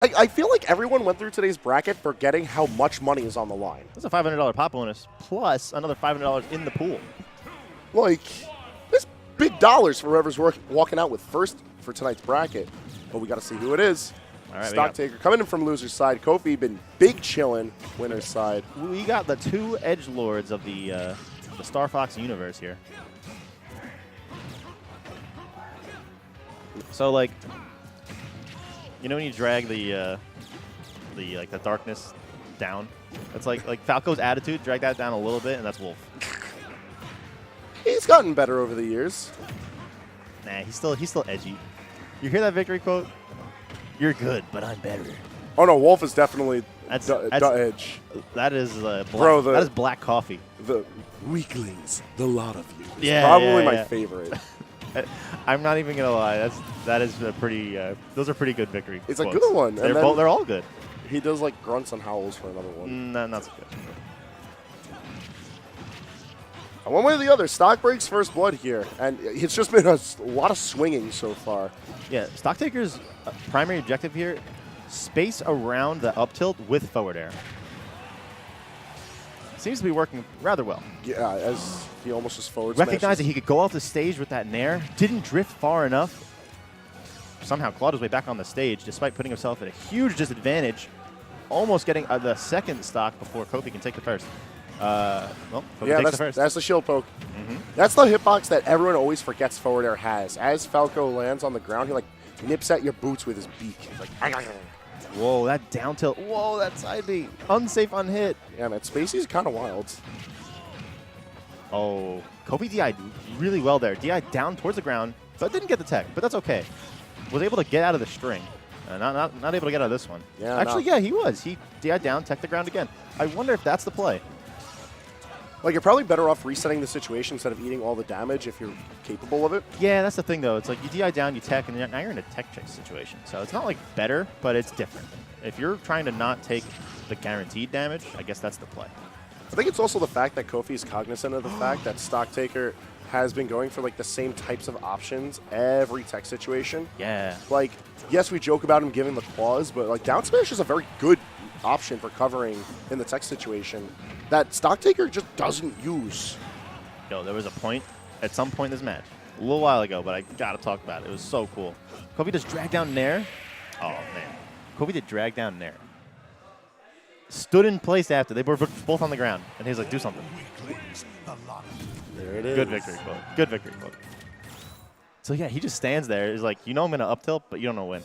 I feel like everyone went through today's bracket forgetting how much money is on the line. That's a $500 pop bonus plus another $500 in the pool. Like, there's big dollars for whoever's walking out with first for tonight's bracket. But we got to see who it is. All right, Stocktaker coming in from loser's side. Kofi been big chillin' winner's side. We got the two edgelords of the Star Fox universe here. So like, you know when you drag the darkness down? It's like Falco's attitude. Drag that down a little bit, and that's Wolf. He's gotten better over the years. Nah, he's still edgy. You hear that victory quote? You're good, but I'm better. Oh no, Wolf is definitely That's edge. That is black, Bro, that is black coffee. The weaklings, the lot of you. Is Yeah, probably yeah, my yeah. favorite. I'm not even gonna lie. That is a pretty. Those are pretty good victory. It's a quotes. good one. They're And they're all good. he does like grunts and howls for another one. No, not so good. One way or the other, Stock breaks first blood here, and it's just been a lot of swinging so far. Yeah, Stocktaker's primary objective here: space around the up tilt with forward air. Seems to be working rather well. Yeah, as he almost just forward Recognized smashes. that he could go off the stage with that nair, didn't drift far enough. Somehow clawed his way back on the stage, despite putting himself at a huge disadvantage, almost getting the second stock before Kofi can take the first. Well, Kofi Yeah, takes the first. that's the shield poke. That's the hitbox that everyone always forgets forward air has. As Falco lands on the ground, he like nips at your boots with his beak. He's like, Whoa, that down tilt. Whoa, that side B. Unsafe on hit. yeah, man, Spacey's kind of wild. Oh, Kofi DI'd really well there. DI'd down towards the ground, but didn't get the tech, but that's okay. Was able to get out of the string. Not able to get out of this one. Yeah, Actually, no. yeah, he was. He DI'd down, tech the ground again. I wonder if that's the play. Like, you're probably better off resetting the situation instead of eating all the damage if you're capable of it. Yeah, that's the thing, though. It's like you DI down, you tech, and now you're in a tech chase situation. So it's not, like, better, but it's different. If you're trying to not take the guaranteed damage, I guess that's the play. I think it's also the fact that Kofi is cognizant of the fact that Stocktaker has been going for, like, the same types of options every tech situation. Yeah. Like, yes, we joke about him giving the claws, but, like, down smash is a very good option for covering in the tech situation that Stocktaker just doesn't use. Yo, there was a point, at some point in this match, a little while ago, but I gotta talk about it. It was so cool. Kofi just drag down Nair. Oh, man. Kofi did drag down Nair. Stood in place after. They were both on the ground. And he was like, do something. There it is. Good victory quote. Good victory quote. So, yeah, he just stands there. He's like, you know I'm going to up tilt, but you don't know when.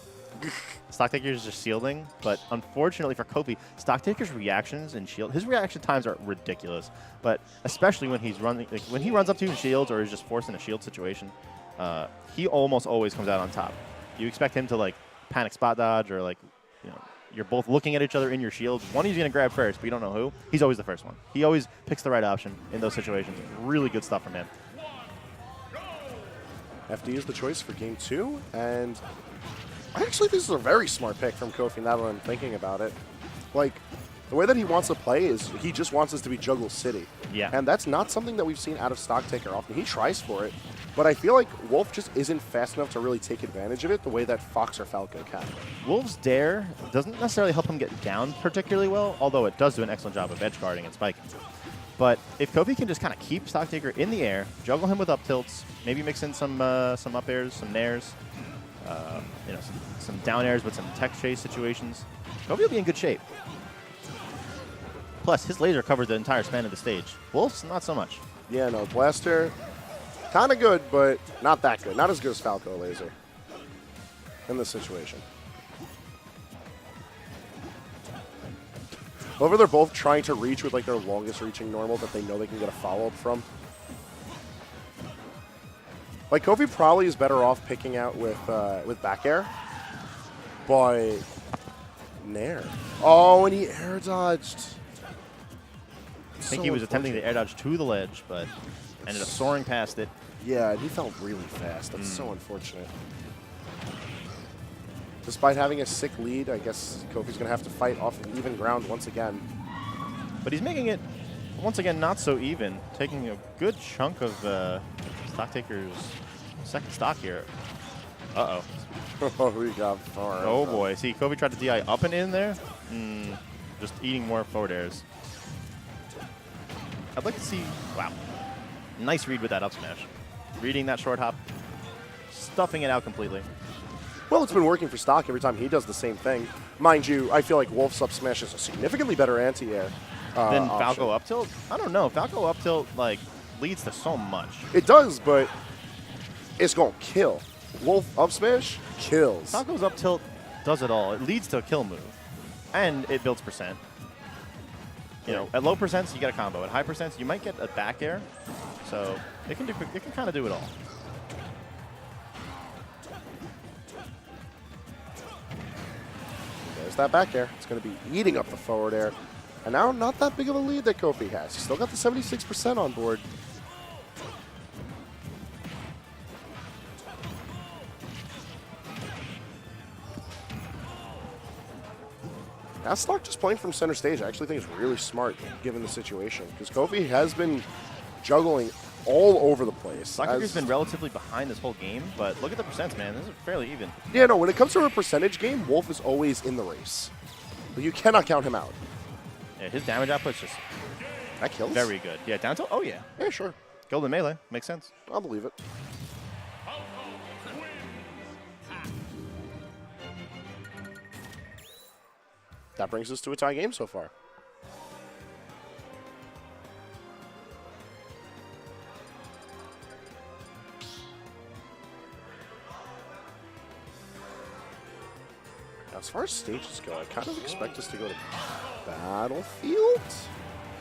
Stocktaker's just shielding, but unfortunately for Kofi, Stocktaker's reactions and shield, his reaction times are ridiculous. But especially when he's running, like when he runs up to you and shields or is just forced in a shield situation, he almost always comes out on top. You expect him to like panic spot dodge or like, you know, you're both looking at each other in your shields. One he's going to grab first, but you don't know who. He's always the first one. He always picks the right option in those situations. Really good stuff from him. FD is the choice for game 2, and actually this is a very smart pick from Kofi now that I'm thinking about it. Like, the way that he wants to play is he just wants us to be Juggle City. Yeah. And that's not something that we've seen out of Stocktaker often. He tries for it, but I feel like Wolf just isn't fast enough to really take advantage of it the way that Fox or Falco can. Wolf's dare doesn't necessarily help him get down particularly well, although it does do an excellent job of edge guarding and spiking. But if Kofi can just kind of keep Stocktaker in the air, juggle him with up tilts, maybe mix in some up airs, some nairs, you know, some down airs with some tech chase situations, Kofi will be in good shape. Plus, his laser covers the entire span of the stage. Wolf's not so much. Yeah, no, Blaster, kind of good, but not that good. Not as good as Falco Laser in this situation. However, they're both trying to reach with like their longest reaching normal that they know they can get a follow-up from. Like, Kofi probably is better off picking out with back air, but Nair. Oh, and he air dodged. I think he was attempting to air dodge to the ledge, but ended up soaring past it. Yeah, and he fell really fast. That's so unfortunate. Despite having a sick lead, I guess Kofi's going to have to fight off of even ground once again. But he's making it, once again, not so even, taking a good chunk of Stocktaker's second stock here. Uh-oh. Oh, we got far. Oh boy. See, Kofi tried to DI up and in there. Just eating more forward airs. I'd like to see, wow. Nice read with that up smash. Reading that short hop, stuffing it out completely. Well, it's been working for Stock every time he does the same thing. Mind you, I feel like Wolf's up smash is a significantly better anti-air. Then option. Falco up tilt? I don't know. Falco up tilt, like, leads to so much. It does, but it's going to kill. Wolf up smash kills. Falco's up tilt does it all. It leads to a kill move. And it builds percent. You know, at low percents, you get a combo. At high percents, you might get a back air. So it can kind of do it all. There's that back air. It's going to be eating up the forward air. And now not that big of a lead that Kofi has. He's still got the 76% on board. Now Stock just playing from center stage, I actually think is really smart given the situation. Because Kofi has been juggling all over the place. Stocktaker's been relatively behind this whole game, but look at the percents, man. This is fairly even. Yeah, no, when it comes to a percentage game, Wolf is always in the race. But you cannot count him out. Yeah, his damage output's just That kills? very good. Yeah, down tilt? Oh, yeah. Yeah, sure. Golden melee. Makes sense. I'll believe it. That brings us to a tie game so far. Now, as far as stages go, I kind of expect us to go to Battlefield.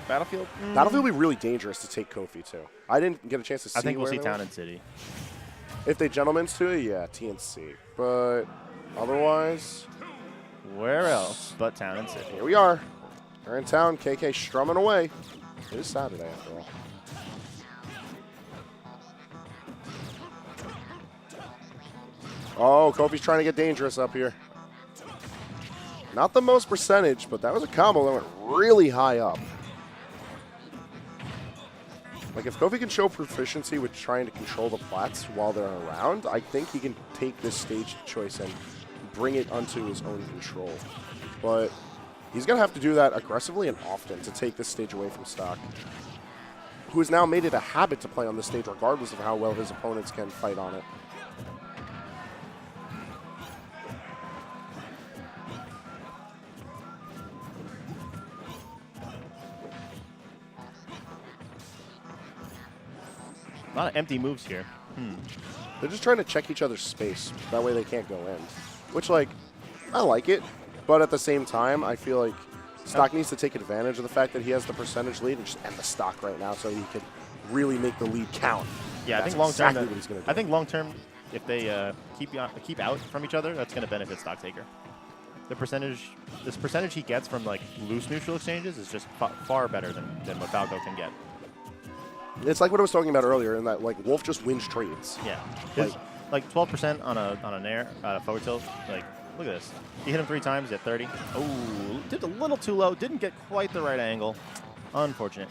Battlefield? Battlefield will be really dangerous to take Kofi, too. I didn't get a chance to see I think we'll where see they Town were. and City. If they gentlemen's to it, yeah, TNC. But otherwise, Where else but Town and City? here we are. We're in town, KK strumming away. It is Saturday, after all. Oh, Kofi's trying to get dangerous up here. Not the most percentage, but that was a combo that went really high up. Like, if Kofi can show proficiency with trying to control the plats while they're around, I think he can take this stage choice and bring it onto his own control. But he's going to have to do that aggressively and often to take this stage away from Stock, who has now made it a habit to play on this stage regardless of how well his opponents can fight on it. A lot of empty moves here. They're just trying to check each other's space. That way they can't go in. Which, like, I like it. But at the same time, I feel like Stock needs to take advantage of the fact that he has the percentage lead and just end the stock right now so he can really make the lead count. Yeah, That's I think long term. exactly what he's gonna do. I think long term, if they keep out from each other, that's going to benefit Stocktaker. This percentage he gets from like loose neutral exchanges is just far better than what Falco can get. It's like what I was talking about earlier in that, like, Wolf just wins trades. Yeah, Like- like 12% on a nair forward tilt. Like, look at this. He hit him 3 times at 30. Oh, did a little too low. Didn't get quite the right angle. Unfortunate.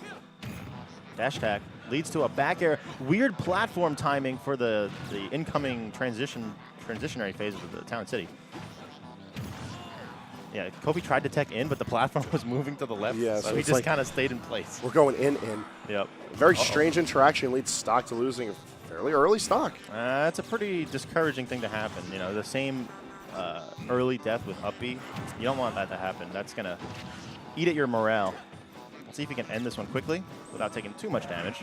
Dash attack leads to a back air. Weird platform timing for the incoming transitionary phase of the Town City. Yeah, Kofi tried to tech in, but the platform was moving to the left, Yeah, so so he it's just like- kind of stayed in place. We're going in. Yep. Very strange interaction leads Stock to losing a fairly early stock. That's a pretty discouraging thing to happen. You know, the same early death with up B. You don't want that to happen. That's going to eat at your morale. Let's see if he can end this one quickly without taking too much damage.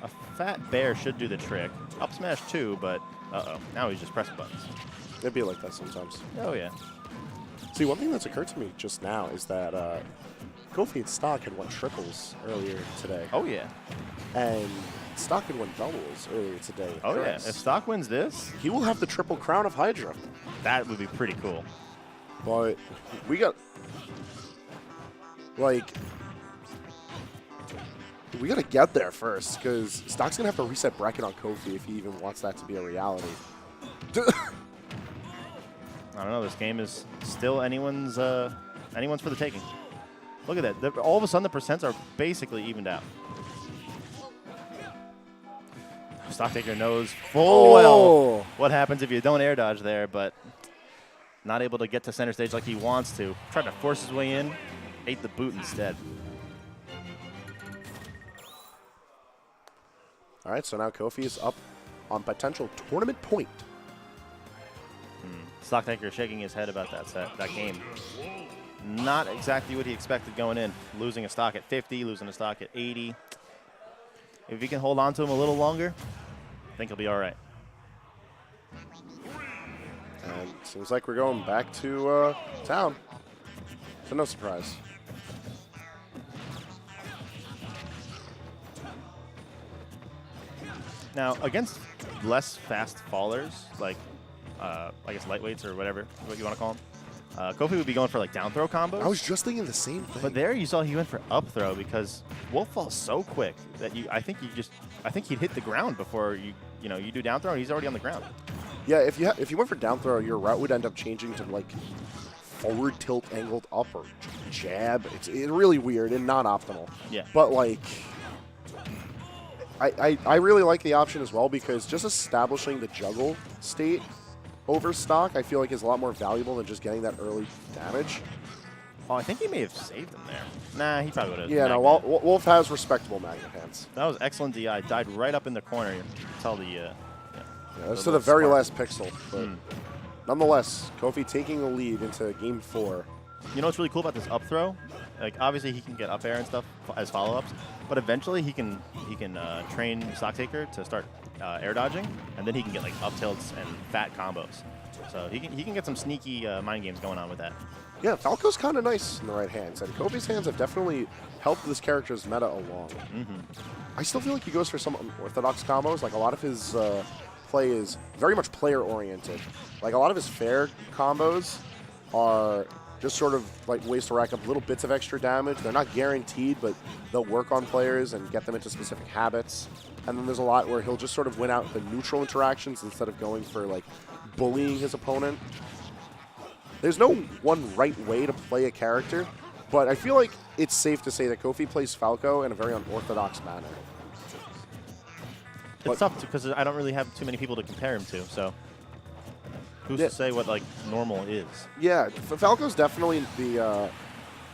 A fat bear should do the trick. Up smash too, but uh-oh. Now he's just pressing buttons. It'd be like that sometimes. Oh, yeah. See, one thing that's occurred to me just now is that Kofi and Stock had won triples earlier today. Oh, yeah. And Stock had won doubles earlier today. Oh, yeah. Chris. If Stock wins this, He will have the triple crown of HYDRA. that would be pretty cool. But we got, like, we got to get there first because Stock's going to have to reset bracket on Kofi if he even wants that to be a reality. I don't know. This game is still anyone's for the taking. Look at that. All of a sudden, the percents are basically evened out. Stocktaker knows full well what happens if you don't air dodge there, but not able to get to center stage like he wants to. Tried to force his way in, ate the boot instead. All right, so now Kofi is up on potential tournament point. Stocktaker shaking his head about that game. Not exactly what he expected going in. Losing a stock at 50, losing a stock at 80. If he can hold on to him a little longer, I think he'll be all right. And seems like we're going back to town. So no surprise. Now, against less fast fallers, like I guess lightweights or whatever, what you want to call them, Kofi would be going for like down throw combos. I was just thinking the same thing. But there you saw he went for up throw because Wolf falls so quick that I think he'd hit the ground before you do down throw and he's already on the ground. Yeah, if you went for down throw, your route would end up changing to like forward tilt angled up or jab. It's really weird and not optimal. Yeah. But like, I really like the option as well because just establishing the juggle state over stock, I feel like is a lot more valuable than just getting that early damage. Oh, I think he may have saved him there. Nah, he probably would have. Yeah, no, Wolf has respectable magnet hands. That was excellent DI. Died right up in the corner. You can tell the. Yeah, that's to the very last pixel. But nonetheless, Kofi taking the lead into game 4. You know what's really cool about this up throw? Like obviously he can get up air and stuff as follow-ups, but eventually he can train Stocktaker to start air dodging, and then he can get like up tilts and fat combos. So he can get some sneaky mind games going on with that. Yeah, Falco's kind of nice in the right hands, and Kofi's hands have definitely helped this character's meta along. I still feel like he goes for some unorthodox combos. Like a lot of his play is very much player-oriented. Like a lot of his fair combos are just sort of like ways to rack up little bits of extra damage. They're not guaranteed, but they'll work on players and get them into specific habits. And then there's a lot where he'll just sort of win out the neutral interactions instead of going for like bullying his opponent. There's no one right way to play a character, but I feel like it's safe to say that Kofi plays Falco in a very unorthodox manner. It's tough because I don't really have too many people to compare him to, so who's to say what like normal is? Yeah, Falco's definitely the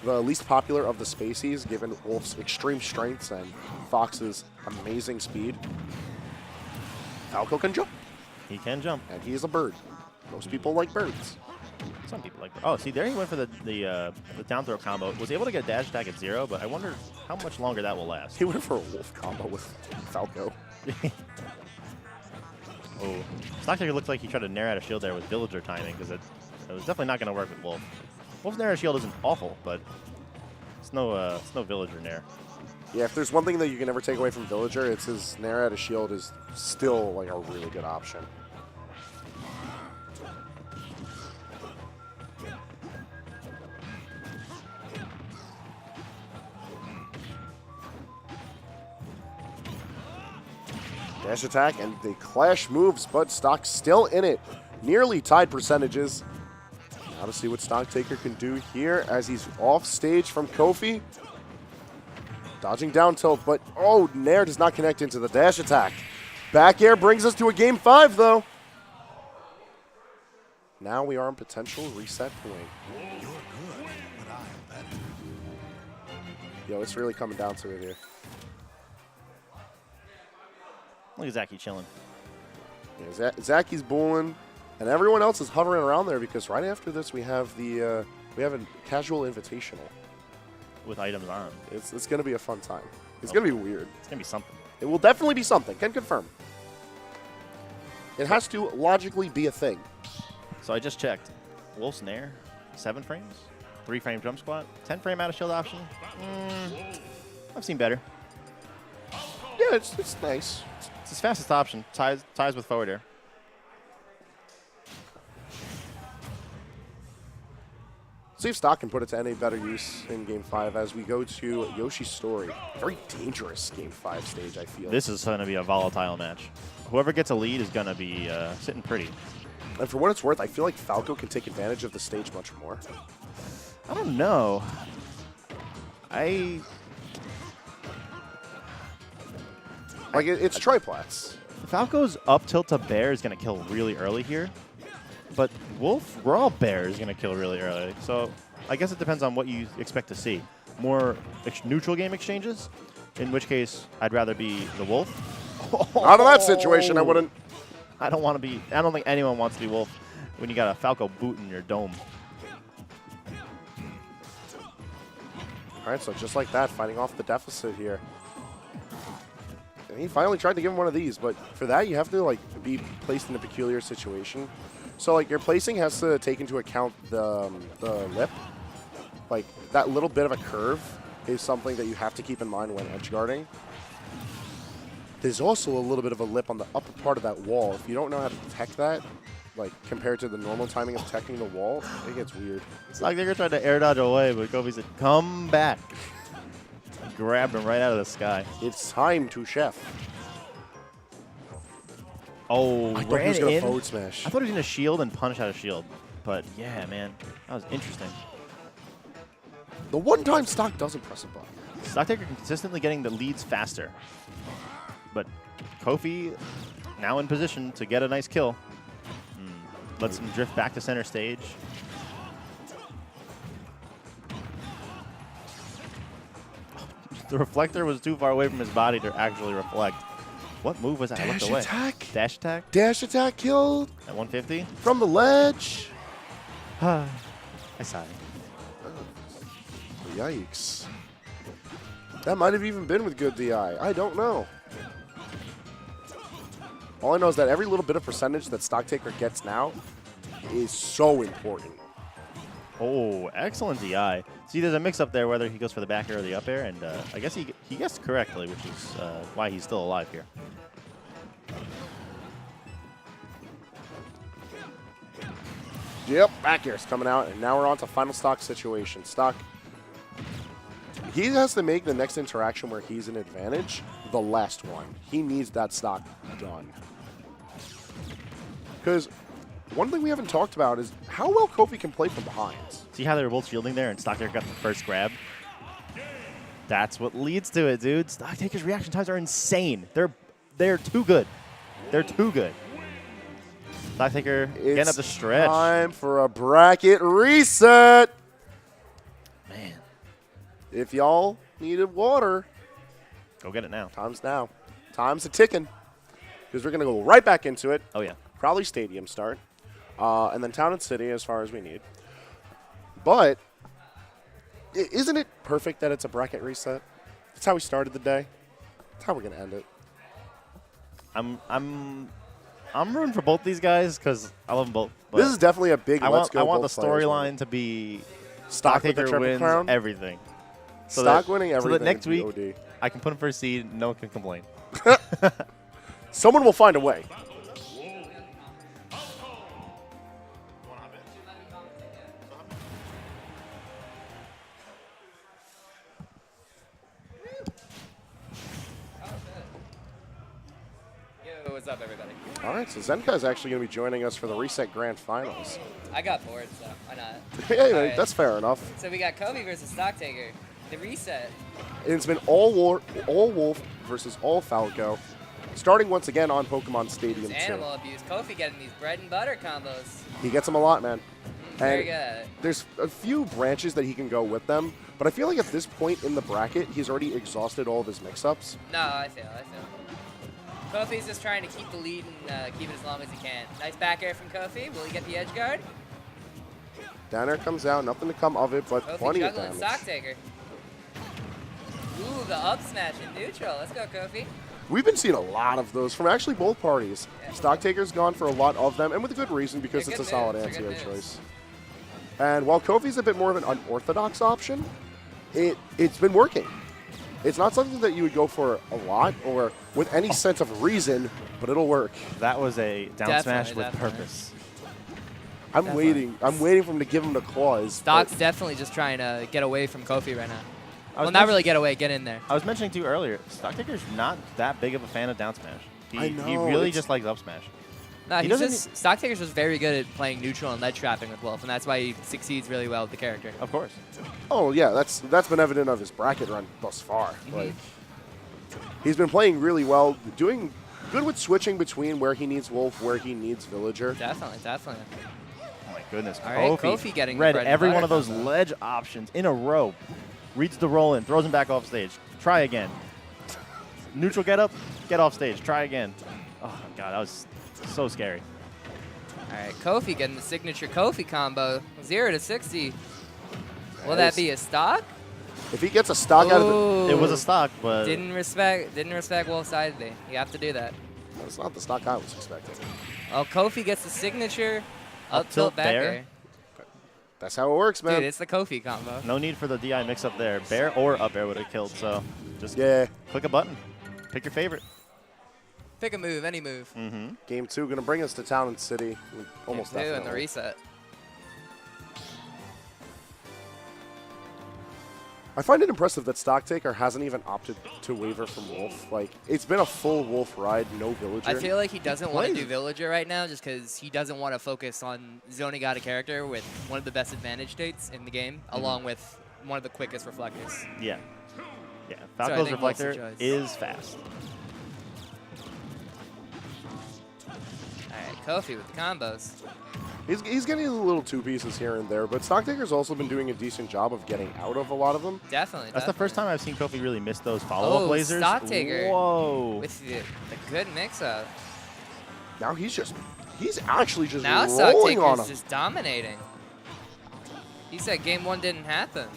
least popular of the Spaceys, given Wolf's extreme strengths and Fox's amazing speed. Falco can jump. He can jump. And he is a bird. Most people like birds. Some people like birds. Oh, see, there he went for the down throw combo. Was able to get dash attack at 0, but I wonder how much longer that will last. He went for a Wolf combo with Falco. Oh, Stocktaker looks like he tried to nair out a shield there with Villager timing because it was definitely not going to work with Wolf. Wolf's nair out shield isn't awful, but it's no Villager nair. Yeah, if there's one thing that you can never take away from Villager, it's his nair out a shield is still like a really good option. Dash attack and the clash moves, but Stock still in it. Nearly tied percentages. Now to see what Stocktaker can do here as he's off stage from Kofi. Dodging down tilt, but oh, Nair does not connect into the dash attack. Back air brings us to a game 5, though. Now we are on potential reset point. You're good, but I'm better. Yo, it's really coming down to it here. Look at Zachy chilling. Yeah, Zachy's bowling, and everyone else is hovering around there because right after this we have a casual invitational With items on. It's going to be a fun time. It's going to be weird. It's going to be something. It will definitely be something. Can confirm. It has to logically be a thing. So I just checked. Wolf's nair, 7 frames, 3 frame jump squat, 10 frame out of shield option. I've seen better. Yeah, it's nice. It's his fastest option. Ties with forward air. See if Stock can put it to any better use in Game 5 as we go to Yoshi's Story. Very dangerous Game 5 stage, I feel. This is going to be a volatile match. Whoever gets a lead is going to be sitting pretty. And for what it's worth, I feel like Falco can take advantage of the stage much more. I don't know. Like, it's triplats. Falco's up tilt to bear is going to kill really early here. But Wolf raw bear is going to kill really early. So I guess it depends on what you expect to see. More neutral game exchanges, in which case I'd rather be the Wolf. Out of that situation, I wouldn't. I don't want to be. I don't think anyone wants to be Wolf when you got a Falco boot in your dome. All right, so just like that, fighting off the deficit here. And he finally tried to give him one of these, but for that, you have to like be placed in a peculiar situation. So like your placing has to take into account the lip. Like that little bit of a curve is something that you have to keep in mind when edge guarding. There's also a little bit of a lip on the upper part of that wall. If you don't know how to detect that, like compared to the normal timing of detecting the wall, it gets weird. It's like they're trying to air dodge away, but Kofi said, "Come back." Grabbed him right out of the sky. It's time to chef. Oh, I thought he was gonna forward smash. I thought he was going to shield and punish out of shield. But yeah, man, that was interesting. The one time Stock doesn't press a button. Stocktaker consistently getting the leads faster. But Kofi now in position to get a nice kill. Lets him drift back to center stage. The reflector was too far away from his body to actually reflect. What move was that? I looked away. Attack. Dash attack? Dash attack killed. At 150? From the ledge. I sigh. Yikes. That might have even been with good DI. I don't know. All I know is that every little bit of percentage that Stocktaker gets now is so important. Oh, excellent DI. See, there's a mix-up there whether he goes for the back air or the up air, and I guess he guessed correctly, which is why he's still alive here. Yep, back air's coming out, and now we're on to final stock situation. Stock, he has to make the next interaction where he's an advantage the last one. He needs that stock done. Because one thing we haven't talked about is how well Kofi can play from behind. See how they were both shielding there and Stocktaker got the first grab? That's what leads to it, dude. Stocktaker's reaction times are insane. They're too good. They're too good. Stocktaker getting up the stretch. Time for a bracket reset. Man. If y'all needed water, Go get it now. time's now. Time's a ticking. Because we're going to go right back into it. Oh, yeah. Probably stadium start. And then town and city as far as we need. But isn't it perfect that it's a bracket reset? That's how we started the day. That's how we're going to end it. I'm rooting for both these guys because I love them both. This is definitely a big I let's go. want the both players storyline to be Stock with the Stocktaker Triple wins Crown? everything. So Stock that- winning So everything. that next week, OD. I can put him for a seed. No one can complain. Someone will find a way. Yo, what's up, everybody? All right, so Zenka is actually going to be joining us for the Reset Grand Finals. I got bored, so why not? Hey, All right. that's fair enough. So we got Kofi versus Stocktaker. The reset. And it's been all Wolf versus all Falco, starting once again on Pokemon Stadium It's 2. animal abuse. Kofi getting these bread and butter combos. He gets them a lot, man. Very And good at it. there's a few branches that he can go with them, but I feel like at this point in the bracket, he's already exhausted all of his mix-ups. No, I feel. Kofi's just trying to keep the lead and keep it as long as he can. Nice back air from Kofi. Will he get the edge guard? Down air comes out, nothing to come of it, but Kofi plenty of juggling damage. Stocktaker. Ooh, the up smash in neutral. Let's go, Kofi. We've been seeing a lot of those from actually both parties. Yeah. Stocktaker's gone for a lot of them, and with a good reason because They're it's a good solid moves, they're anti-air good moves. choice. And while Kofi's a bit more of an unorthodox option, it's been working. It's not something that you would go for a lot or with any sense of reason, but it'll work. That was a down smash with Definitely. purpose. I'm Definitely. waiting for him to give him the claws. Stock's definitely just trying to get away from Kofi right now. I was Well, not really get away, get in there. I was mentioning to you earlier, Stocktaker's not that big of a fan of down smash. He I know, really it's- just likes up smash. No, He he's doesn't just, Stocktaker's just very good at playing neutral and lead trapping with Wolf, and that's why he succeeds really well with the character. Of course. Oh yeah, that's been evident of his bracket run thus far. Like he's been playing really well, doing good with switching between where he needs Wolf, where he needs Villager. Definitely, definitely. Oh my goodness. All right, Kofi getting the read bread and every butter one of those combo. ledge options in a row. Reads the roll in, throws him back off stage. Try again. Neutral get up, get off stage. Try again. Oh my god, that was so scary. All right, Kofi getting the signature Kofi combo. 0 to 60. Will that be a stock? If he gets a stock out of it, It was a stock, but Didn't respect Wolf's ID. You have to do that. that's not the stock I was expecting. Oh, Kofi gets the signature up tilt tilt back bair. air. That's how it works, man. Dude, it's the Kofi combo. no need for the DI mix-up there. Bair or up air would have killed, so just Yeah. click a button. Pick your favorite. Pick a move, any move. Mm-hmm. Game 2 going to bring us to Town and City. Almost Game 2 and the definitely. reset. I find it impressive that Stocktaker hasn't even opted to waver from Wolf. Like, it's been a full Wolf ride, no Villager. I feel like he doesn't want to plays do Villager right now just because he doesn't want to focus on zoning out a character with one of the best advantage states in the game, along with one of the quickest reflectors. Yeah. Yeah. I Falco's think Wolf's the reflector choice. is fast. All right, Kofi with the combos. He's getting a little two pieces here and there, but Stocktaker's also been doing a decent job of getting out of a lot of them. Definitely. That's the first time I've seen Kofi really miss those follow-up Oh, lasers. Stocktaker. Whoa. With the good mix-up. Now he's actually just Now rolling on Stocktaker's him. just dominating. He said game 1 didn't happen.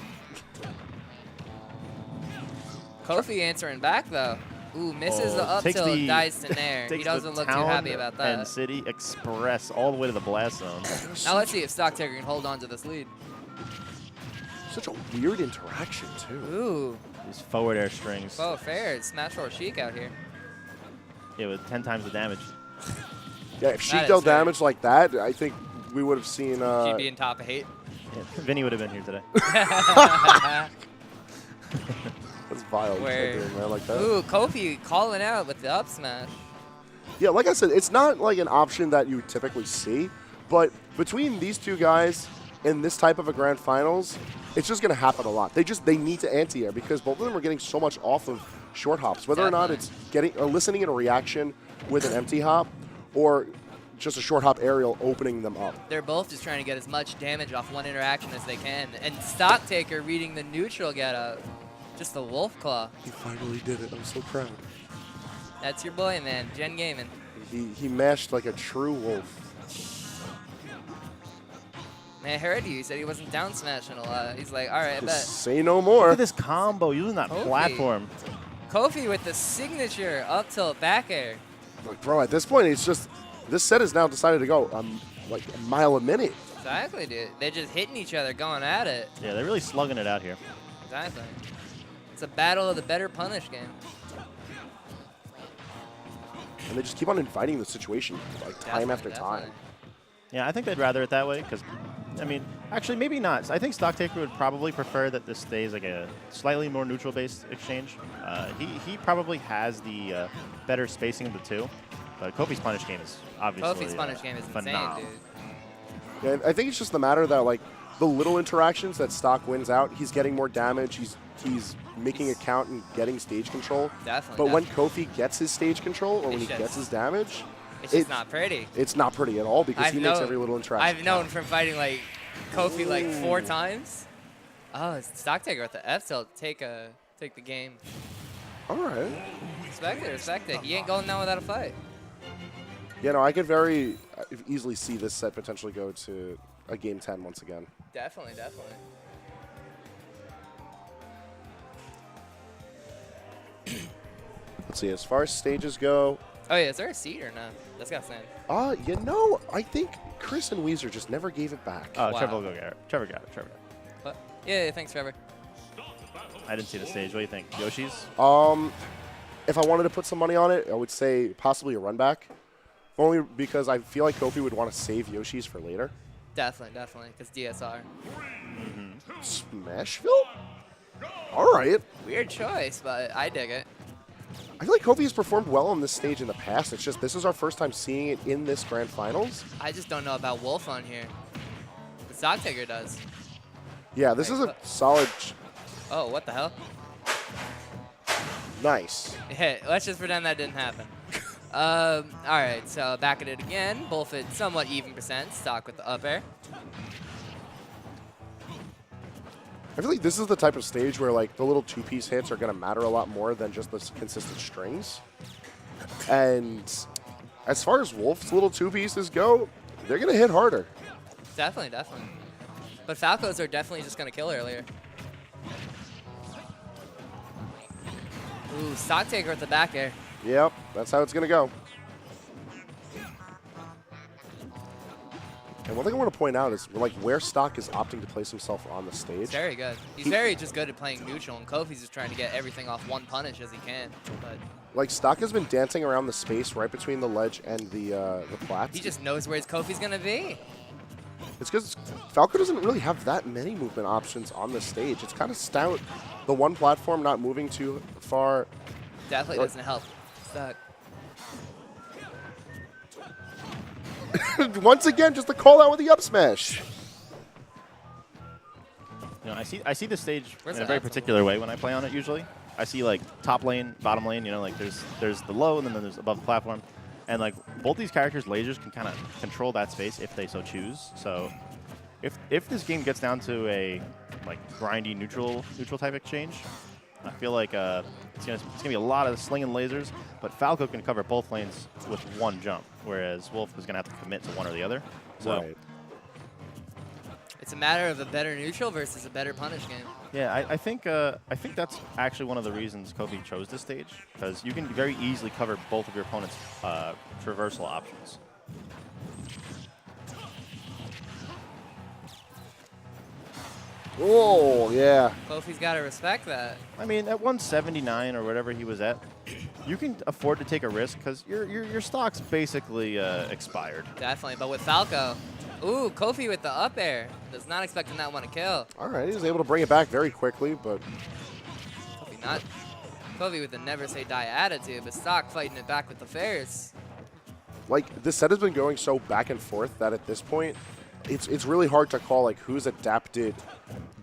Kofi answering back, though. Ooh, misses the up takes tilt, the- dies to Nair. He Takes doesn't the look too Town happy about that. And City Express all the way to the blast zone. Now let's see if Stocktaker can hold on to this lead. Such a weird interaction, too. Ooh. These forward air strings. Oh, fair. Smash for Sheik out here. Yeah, with 10 times the damage. Yeah, if she That is dealt fair. damage like that, I think we would have seen... She'd be in top 8. Yeah, Vinny would have been here today. That's vile. You Where- can't do it, man, like that. Ooh, Kofi calling out with the up smash. Yeah, like I said, it's not like an option that you would typically see, but between these two guys in this type of a grand finals, it's just going to happen a lot. They need to anti-air because both of them are getting so much off of short hops, whether or not Definitely. it's eliciting a reaction with an empty hop or just a short hop aerial opening them up. They're both just trying to get as much damage off one interaction as they can. And Stocktaker reading the neutral getup. Just the Wolf Claw. He finally did it. I'm so proud. That's your boy, man. Gen Gaming. He mashed like a true wolf. Man, I heard you. He said he wasn't down smashing a lot. He's like, all right, I bet. Say no Look more. at this combo using that Kofi. platform. Kofi with the signature up tilt back air. Like, bro, at this point, it's just this set has now decided to go like a mile a minute. Exactly, dude. They're just hitting each other, going at it. Yeah, they're really slugging it out here. Exactly. It's a battle of the better punish game. And they just keep on inviting the situation, like time after time. Yeah, I think they'd rather it that way because, I mean, actually maybe not. I think Stocktaker would probably prefer that this stays like a slightly more neutral-based exchange. He probably has the better spacing of the two, but Kofi's punish game is obviously Kofi's punish game is insane, phenomenal. dude. Yeah, I think it's just the matter that like the little interactions that Stock wins out, he's getting more damage. He's making a count and getting stage control. Definitely. But when Kofi gets his stage control or when he It's gets just- his damage, It's just not pretty. it's not pretty at all because he makes every little interaction. I've known from fighting like Kofi like 4 times. Oh, it's Stocktaker with the F tilt take the game. All right. Respect it. He ain't going down without a fight. Yeah, no, I could very easily see this set potentially go to a game 10 once again. Definitely. Let's see, as far as stages go, Oh yeah, is there a seat or no? That's got sand. you know, I think Chris and Weezer just never gave it back. Oh, Wow. Trevor will go get it. Trevor got it. Trevor. What? Yeah, thanks, Trevor. I didn't see the stage. What do you think? Yoshi's? If I wanted to put some money on it, I would say possibly a run back. Only because I feel like Kofi would want to save Yoshi's for later. Definitely, because DSR. Smashville? All right. Weird choice, but I dig it. I feel like Kofi has performed well on this stage in the past. It's just this is our first time seeing it in this grand finals. I just don't know about Wolf on here. The Stocktaker does. Yeah, this is a solid, Oh, what the hell? nice. Yeah, let's just pretend that didn't happen. All right, so back at it again. Both at somewhat even percent. Stock with the up air. I feel like this is the type of stage where like the little two-piece hits are going to matter a lot more than just the consistent strings. And as far as Wolf's little two pieces go, they're going to hit harder. Definitely, definitely. But Falcos are definitely just going to kill earlier. Ooh, Stocktaker with the back air. Yep, that's how it's going to go. And one thing I want to point out is like where Stock is opting to place himself on the stage. It's very good. He's very just good at playing neutral, and Kofi's just trying to get everything off one punish as he can. But Like Stock has been dancing around the space right between the ledge and the plats. he just knows where his Kofi's going to be. It's because Falco doesn't really have that many movement options on the stage. It's kind of stout. The one platform not moving too far. Definitely doesn't help. Stuck. Once again, just a call out with the up smash. You know, I see the stage Where's in a the very axle? particular way when I play on it usually. I see like top lane, bottom lane, you know, like there's the low and then there's above the platform. And like both these characters' lasers can kind of control that space if they so choose. So if this game gets down to a like grindy neutral type exchange, I feel like it's gonna be a lot of slinging lasers, but Falco can cover both lanes with one jump, whereas Wolf is gonna have to commit to one or the other. So Right. It's a matter of a better neutral versus a better punish game. yeah, I think that's actually one of the reasons Kofi chose this stage, because you can very easily cover both of your opponent's traversal options. Oh, yeah. Kofi's got to respect that. I mean, at 179 or whatever he was at, you can afford to take a risk because your stock's basically expired. Definitely. But with Falco, ooh, Kofi with the up air. Does not expecting that one to kill. All right, he was able to bring it back very quickly, but Kofi with the never say die attitude, but Stock fighting it back with the fairs. like this set has been going so back and forth that at this point, it's really hard to call like who's adapted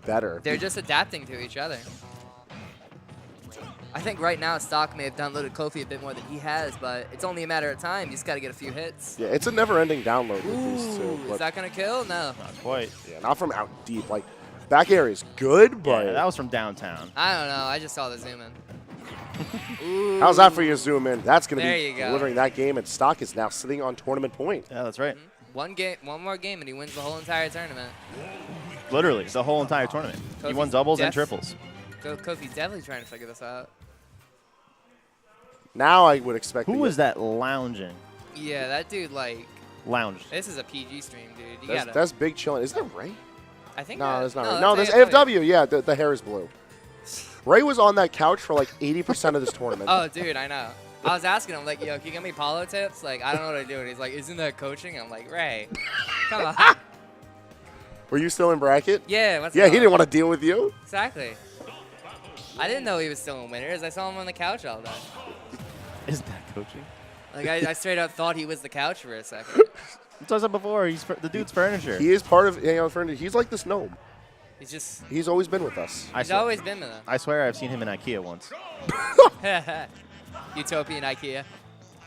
better. They're just adapting to each other. I think right now Stock may have downloaded Kofi a bit more than he has, but it's only a matter of time. You just got to get a few hits. Yeah, it's a never-ending download with these two. Ooh, But is that going to kill? No. Not quite. yeah, not from out deep. Like back air is good, but Yeah, that was from downtown. I don't know. I just saw the zoom in. Ooh. how's that for you, zoom in? That's going to There be you go. delivering that game, and Stock is now sitting on tournament point. Yeah, that's right. One more game, and he wins the whole entire tournament. Literally, the whole entire tournament. He won Kofi's doubles and triples. Kofi's definitely trying to figure this out. Now I would expect. Who was that lounging? Yeah, that dude, like, Lounged. this is a PG stream, dude. You gotta. That's big chilling. Is that Ray? I think. No, that's not Ray. that's No, that's AFW. Yeah, the hair is blue. Ray was on that couch for like 80% of this tournament. Oh, dude, I know. I was asking him, like, yo, can you give me Paulo tips? Like, I don't know what to do. And he's like, isn't that coaching? I'm like, Ray, come on. Were you still in bracket? Yeah, what's Yeah, he going didn't on? want to deal with you. Exactly. I didn't know he was still in winners. I saw him on the couch all day. Is that coaching? Like, I straight up thought he was the couch for a second. That's what I said before. He's the dude's furniture. He is part of furniture. He's like this gnome. He's just, He's always been with us. I he's swear, always been with him. I swear I've seen him in IKEA once. Utopian IKEA.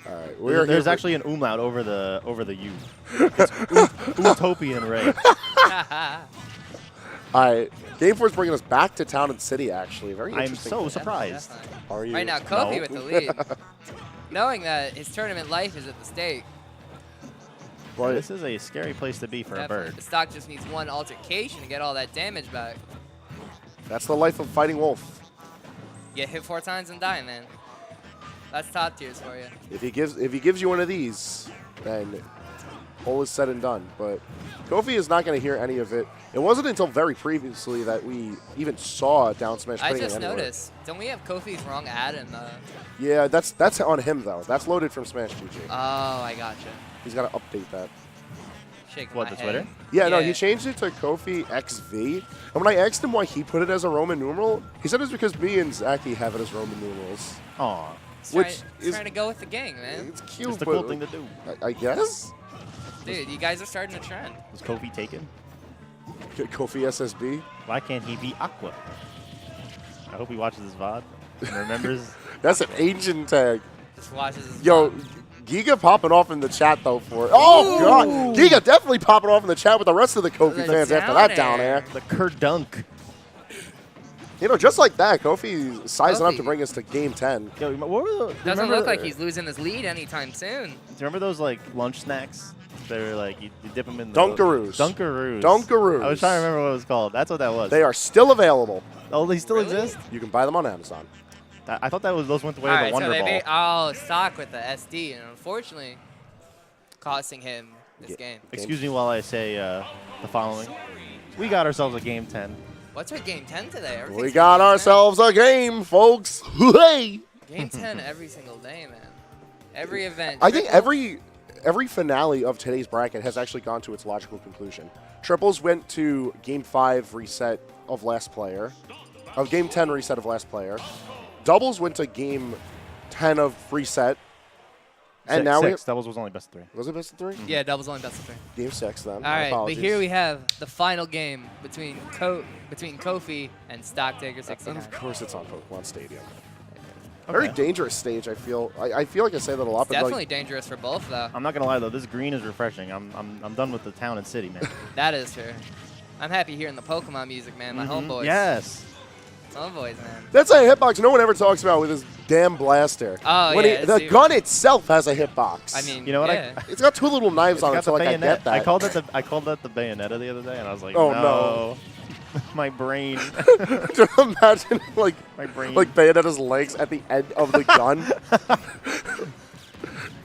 All right, we're There's here actually an umlaut over the U. It's Utopian Ray. All right, Game 4 is bringing us back to Town and City. Actually, very I'm interesting. so surprised. Definitely. Are you? Right now, Kofi No. with the lead. Knowing that his tournament life is at the stake. But This is a scary place to be for a Definitely. bird. The Stock just needs one altercation to get all that damage back. that's the life of fighting Wolf. Get hit 4 times and die, man. That's top tiers for you. If he gives you one of these, then all is said and done. But Kofi is not going to hear any of it. It wasn't until very previously that we even saw down smash. I putting it just anywhere. noticed. Don't we have Kofi's wrong ad in the... Yeah, that's on him though. That's loaded from Smash GG. Oh, I gotcha. He's got to update that. Shaking What, my the head. Twitter? Yeah, no, he changed it to Kofi XV. And when I asked him why he put it as a Roman numeral, he said it's because me and Zachy have it as Roman numerals. Aw, He's Which trying, is- trying to go with the gang, man. It's cute, it's the but cool thing to do. I guess. Dude, you guys are starting a trend. Was Kofi taken? Kofi SSB. Why can't he be Aqua? I hope he watches this VOD and remembers. That's an ancient tag. Just watches his Yo, mom. Giga popping off in the chat, though, for it. Oh, God. Giga definitely popping off in the chat with the rest of the Kofi fans after that down air. The Kerdunk. You know, just like that, Kofi sizing up to bring us to game 10. Yo, what were the, Doesn't look like he's losing his lead anytime soon. Do you remember those, like, lunch snacks? They were like, you dip them in the... Dunkaroos. Dunkaroos. Dunkaroos. I was trying to remember what it was called. That's what that was. They are still available. Oh, they still Really? exist? You can buy them on Amazon. I thought that was those went the way All of right, the Wonder so they Ball. made all stock with the SD, and unfortunately, costing him this game. Excuse me while I say the following. We got ourselves a game 10. What's with game 10 today? We Everything's got game 10. ourselves a game, folks. Hey! Game 10 every single day, man. Every event. I think triple. every finale of today's bracket has actually gone to its logical conclusion. Triples went to game 5 reset of last player, of game 10 reset of last player. Doubles went to game 10 of reset, and now Six. Doubles was only best of 3. Was it best of 3? Yeah, doubles only best of 3. Game 6 then. All right, but Apologies. here we have the final game between Kofi and Stocktaker69. And of course, it's on Pokemon Stadium. Okay. Very dangerous stage. I feel. I feel like I say that a lot, but Definitely like, dangerous for both, though. I'm not gonna lie though, this green is refreshing. I'm done with the town and city, man. That is true. I'm happy hearing the Pokemon music, man. My homeboys. Yes. Homeboys, man. that's a hitbox no one ever talks about with his damn blaster. Oh, when yeah, the it's- gun itself has a hitbox. I mean, You know what, yeah. it's got 2 little knives on it, Got so the like I bayonet. get that. I called that the Bayonetta the other day, and I was like, Oh, no. My brain. Just imagine like My brain. Bayonetta's legs at the end of the gun.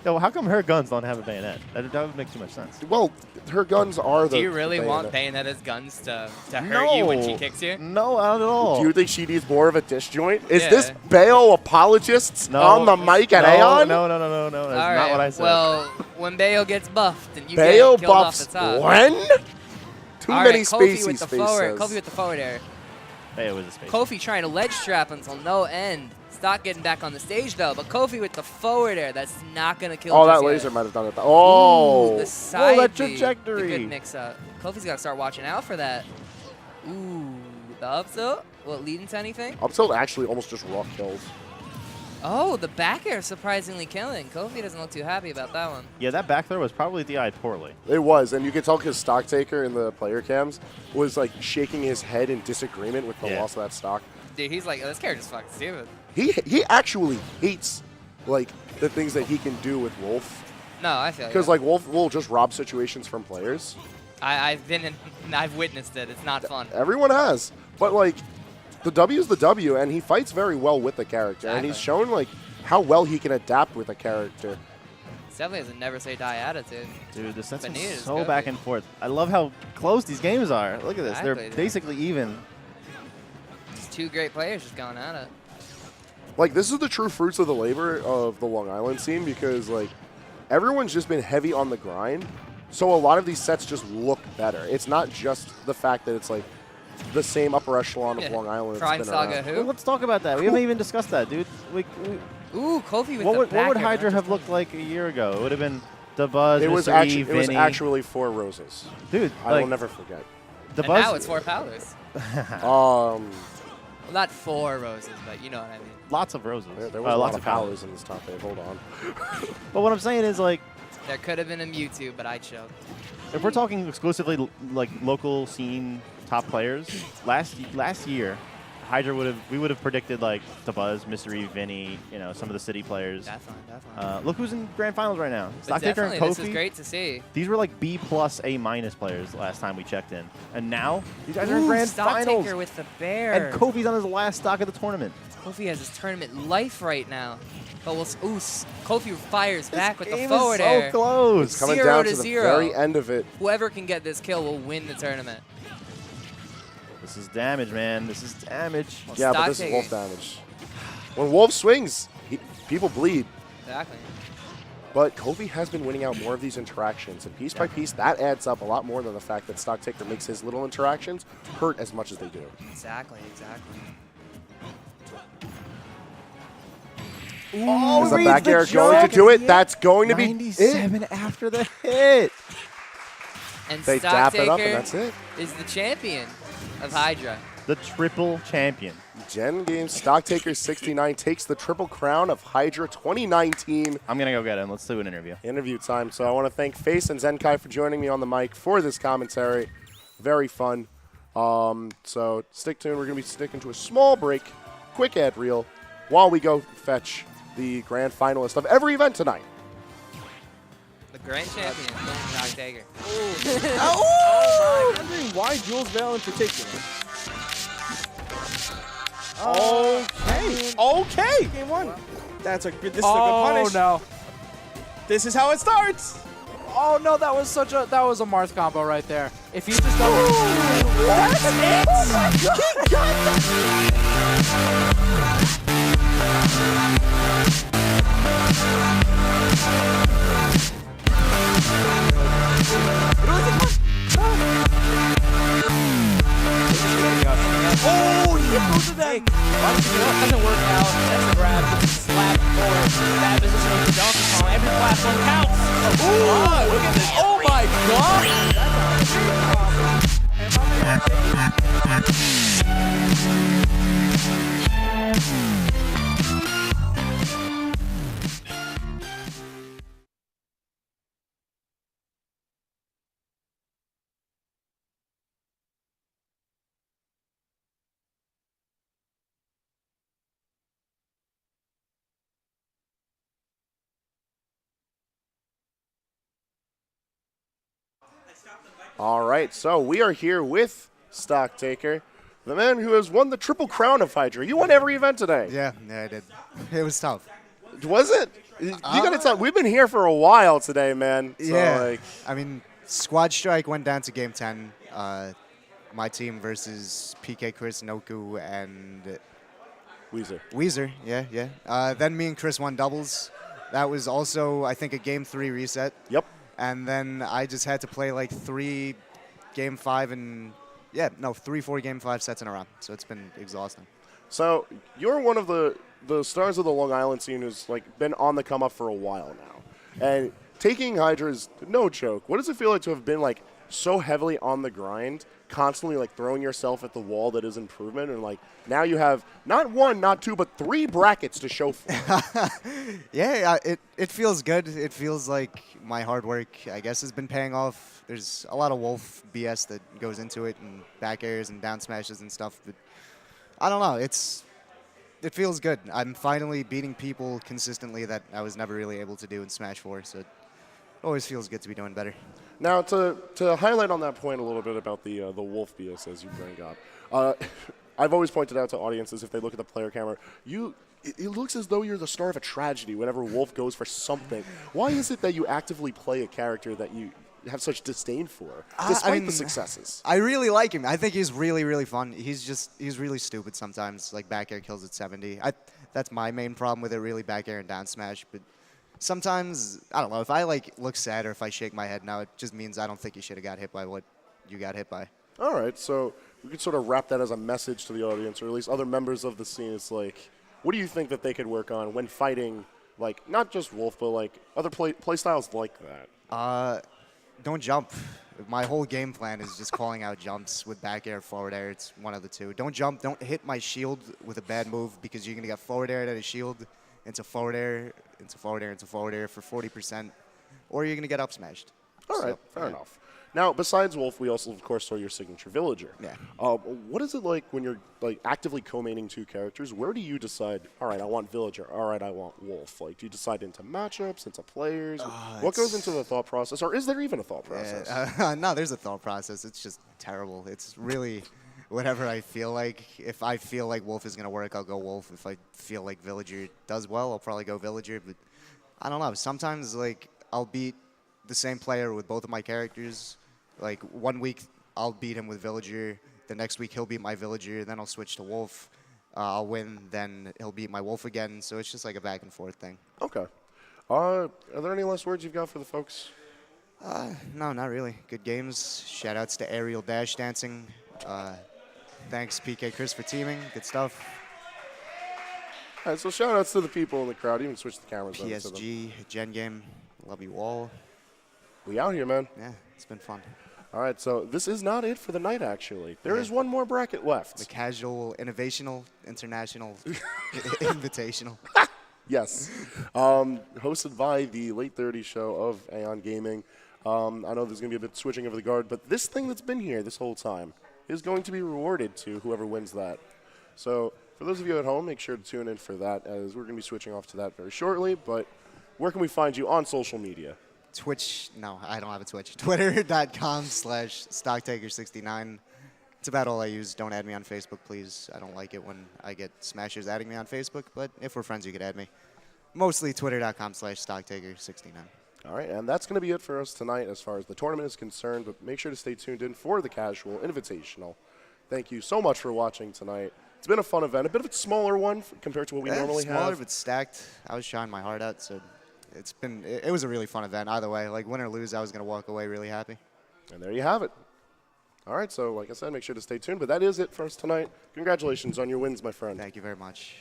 Yo, how come her guns don't have a bayonet? That would make too much sense. Well, her guns are the. Do you really want bayonet. Bayonetta's guns to hurt you when she No. kicks you? No, not at all. Do you think she needs more of a dish joint? Is Yeah. this Bayo apologists No. on the mic at no, Aeon? No. That's All not right. what I said. Well, when Bayo gets buffed and you Bayo get killed off the buffs top. when? Too All many right, Kofi E spaces, with the Space forward. says. Kofi with the forward air. Bayo was a space. Kofi trying to ledge trap until no end. Stock getting back on the stage though, but Kofi with the forward air. That's not gonna kill. Oh, that just yet. laser might have done it. Oh. Ooh, the side that B, trajectory. The good mix up. Kofi's got to start watching out for that. Ooh, the up tilt. Will it lead into anything? Up tilt actually almost just raw killed. Oh, the back air surprisingly killing. Kofi doesn't look too happy about that one. Yeah, that back throw was probably DI'd poorly. It was, and you could tell because Stocktaker in the player cams was like shaking his head in disagreement with the Yeah. loss of that stock. Dude, he's like, this character's fucking stupid. He actually hates like the things that he can do with Wolf No, I feel because you. like Wolf will just rob situations from players. I've been in, I've witnessed it. It's not fun. Everyone has, but like the W is the W, and he fights very well with the character, and he's Exactly. shown like how well he can adapt with a character. It's definitely has a never say die attitude. Dude, this sets Benitez is so good, back dude. and forth. I love how close these games are. Look at this. Exactly, They're dude. basically even. It's 2 great players just going at it. Like this is the true fruits of the labor of the Long Island scene because like everyone's just been heavy on the grind, so a lot of these sets just look better. It's not just the fact that it's like the same upper echelon of Yeah. Long Island. Prime that's been Saga around. who? Well, let's talk about that. We haven't even discussed that, dude. Ooh, Kofi with What the would back air, HYDRA not have just looked like a year ago? It would have been the Buzz, It was Mr. actually E, it was Vinny. actually 4 roses. Dude, I like, will never forget. the and Buzz. now it's 4 powders. Um, Well, not 4 roses, but you know what I mean. Lots of roses. there was a lots lot of powers. powers in this top 8. Hold on. But what I'm saying is, like, There could have been a Mewtwo, but I choked. if we're talking exclusively like local scene top players, last year, we would have predicted like the Buzz, Mystery, Vinny, you know, some of the city players. Definitely. Look who's in grand finals right now. But Stocktaker and definitely, this is Kofi. great to see. These were like B+, A- players last time we checked in, and now these guys are in Ooh, grand Stocktaker finals. with the bear. And Kofi's on his last stock of the tournament. Kofi has his tournament life right now. But Kofi fires back with the Game forward is so air. close. It's coming 0 down to to the 0. very end of it. Whoever can get this kill will win the tournament. This is damage, man. This is damage. Well, Yeah, but this is Stocktaker- Wolf damage. When Wolf swings, people bleed. Exactly. But Kofi has been winning out more of these interactions, and piece by piece, that adds up a lot more than the fact that Stocktaker makes his little interactions hurt as much as they do. Exactly. Oh, Is the back air going to do it? That's going to be it. 97 after the hit. And They dap it up, and Stocktaker that's it. is the champion of HYDRA. the triple champion. Gen Games Stocktaker69 takes the triple crown of HYDRA 2019. I'm going to go get him. Let's do an interview. Interview time. So I want to thank Face and Zenkai for joining me on the mic for this commentary. Very fun. So stick tuned. We're going to be sticking to a small break, quick ad reel, while we go fetch the grand finalist of every event tonight. The grand champion, Stocktaker. I'm wondering why Jules Vale in particular. Okay. Game one. This is a good punish. Oh no! This is how it starts. Oh no! That was a Marth combo right there. If he just doesn't. Oh, he hit both of them. Doesn't work out. That's a grab. Slap forward. Bad position with the donkey kong. Every platform counts. Oh, look at this. Oh my god. All right, so we are here with Stocktaker, the man who has won the triple crown of HYDRA. You won every event today. Yeah, I did. It was tough. Was it? You gotta tell. We've been here for a while today, man. So, Yeah. like, I mean, Squad Strike went down to Game 10. My team versus PK, Chris, Noku, and Weezer. Weezer. Yeah. Then me and Chris won doubles. That was also, I think, a Game 3 reset. Yep. And then I just had to play like 3 Game 5 and, 3-4 Game 5 sets in a row. So it's been exhausting. So you're one of the stars of the Long Island scene who's like been on the come up for a while now, and taking HYDRA is no joke. What does it feel like to have been like so heavily on the grind, constantly like throwing yourself at the wall that is improvement, and like now you have not 1, not 2, but 3 brackets to show for it? Yeah, it feels good. It feels like my hard work, I guess, has been paying off. There's a lot of Wolf BS that goes into it, and back airs and down smashes and stuff. But I don't know. It feels good. I'm finally beating people consistently that I was never really able to do in Smash 4. So it always feels good to be doing better. Now, to highlight on that point a little bit about the Wolf BS as you bring up, I've always pointed out to audiences, if they look at the player camera, it looks as though you're the star of a tragedy whenever Wolf goes for something. Why is it that you actively play a character that you have such disdain for, despite the successes? I really like him. I think he's really, really fun. He's really stupid sometimes, like back air kills at 70. That's my main problem with it, really, back air and down smash. But sometimes, I don't know, if I like look sad or if I shake my head now, it just means I don't think you should have got hit by what you got hit by. All right, so we could sort of wrap that as a message to the audience, or at least other members of the scene. It's like, what do you think that they could work on when fighting, like, not just Wolf, but like other play styles like that? Don't jump. My whole game plan is just calling out jumps with back air, forward air. It's one of the two. Don't jump. Don't hit my shield with a bad move because you're going to get forward air at a shield into forward air, into forward air, into forward air for 40%, or you're going to get up smashed. All right, fair enough. Now, besides Wolf, we also, of course, saw your signature Villager. Yeah. What is it like when you're like actively co-maining 2 characters? Where do you decide, all right, I want Villager, all right, I want Wolf? Like, do you decide into matchups, into players? What goes into the thought process, or is there even a thought process? No, there's a thought process. It's just terrible. It's really whatever I feel like. If I feel like Wolf is going to work, I'll go Wolf. If I feel like Villager does well, I'll probably go Villager. But I don't know. Sometimes, like, I'll beat the same player with both of my characters. Like, one week I'll beat him with Villager. The next week he'll beat my Villager. Then I'll switch to Wolf. I'll win. Then he'll beat my Wolf again. So it's just like a back and forth thing. Okay. Are there any last words you've got for the folks? No, not really. Good games. Shout outs to Aerial Dash Dancing. Thanks, PK Chris, for teaming. Good stuff. All right, so shout outs to the people in the crowd. Even switch the cameras over to them. PSG, Gen Game. Love you all. We out here, man. Yeah, it's been fun. All right, so this is not it for the night, actually. There is one more bracket left. The casual, innovational, international, invitational. Yes. Hosted by the late 30s show of AON Gaming. I know there's going to be a bit switching over the guard, but this thing that's been here this whole time is going to be rewarded to whoever wins that. So for those of you at home, make sure to tune in for that, as we're going to be switching off to that very shortly. But where can we find you on social media? Twitch, no, I don't have a Twitch. Twitter.com/Stocktaker69. It's about all I use. Don't add me on Facebook, please. I don't like it when I get smashers adding me on Facebook, but if we're friends, you could add me. Mostly Twitter.com/Stocktaker69. All right, and that's going to be it for us tonight as far as the tournament is concerned, but make sure to stay tuned in for the Casual Invitational. Thank you so much for watching tonight. It's been a fun event, a bit of a smaller one compared to what we normally smaller, have. but stacked. I was trying my heart out, so it was a really fun event either way. Like, win or lose, I was going to walk away really happy. And there you have it. All right, so like I said, make sure to stay tuned, but that is it for us tonight. Congratulations on your wins, my friend. Thank you very much.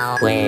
Now,